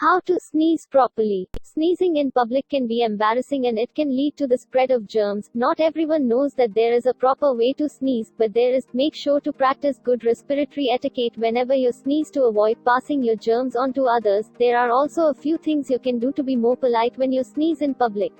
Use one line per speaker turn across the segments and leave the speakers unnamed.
How to sneeze properly. Sneezing in public can be embarrassing and it can lead to the spread of germs. Not everyone knows that there is a proper way to sneeze, but there is. Make sure to practice good respiratory etiquette whenever you sneeze to avoid passing your germs on to others. There are also a few things you can do to be more polite when you sneeze in public.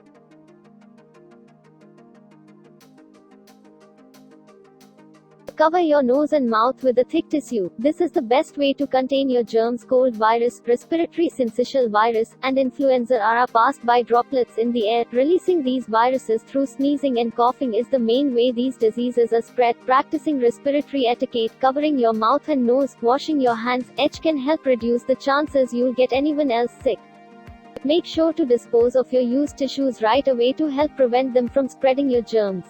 Cover your nose and mouth with a thick tissue. This is the best way to contain your germs. Cold virus, respiratory syncytial virus, and influenza are passed by droplets in the air. Releasing these viruses through sneezing and coughing is the main way these diseases are spread. Practicing respiratory etiquette, covering your mouth and nose, washing your hands, can help reduce the chances you'll get anyone else sick. Make sure to dispose of your used tissues right away to help prevent them from spreading your germs.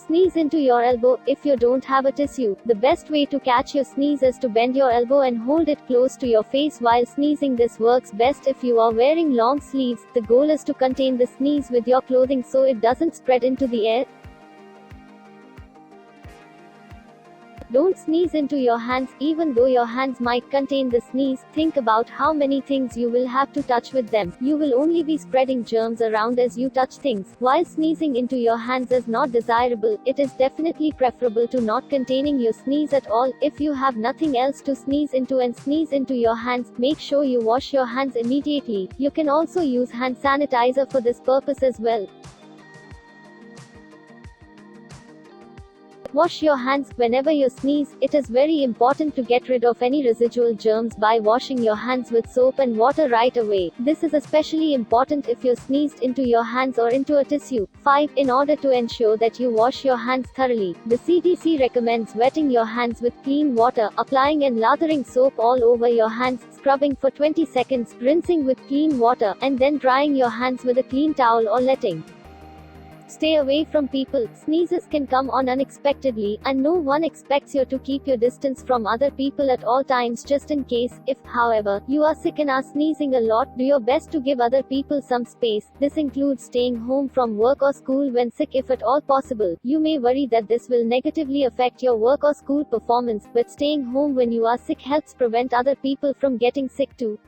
Sneeze into your elbow. If you don't have a tissue, the best way to catch your sneeze is to bend your elbow and hold it close to your face while sneezing. This works best if you are wearing long sleeves. The goal is to contain the sneeze with your clothing so it doesn't spread into the air. Don't sneeze into your hands. Even though your hands might contain the sneeze, think about how many things you will have to touch with them. You will only be spreading germs around as you touch things. While sneezing into your hands is not desirable, it is definitely preferable to not containing your sneeze at all. If you have nothing else to sneeze into and sneeze into your hands, make sure you wash your hands immediately. You can also use hand sanitizer for this purpose as well. Wash your hands. Whenever you sneeze, it is very important to get rid of any residual germs by washing your hands with soap and water right away. This is especially important if you sneezed into your hands or into a tissue. 5. In order to ensure that you wash your hands thoroughly, the CDC recommends wetting your hands with clean water, applying and lathering soap all over your hands, scrubbing for 20 seconds, rinsing with clean water, and then drying your hands with a clean towel or netting. Stay away from people. Sneezes can come on unexpectedly, and no one expects you to keep your distance from other people at all times just in case. If, however, you are sick and are sneezing a lot, do your best to give other people some space. This includes staying home from work or school when sick if at all possible. You may worry that this will negatively affect your work or school performance, but staying home when you are sick helps prevent other people from getting sick too.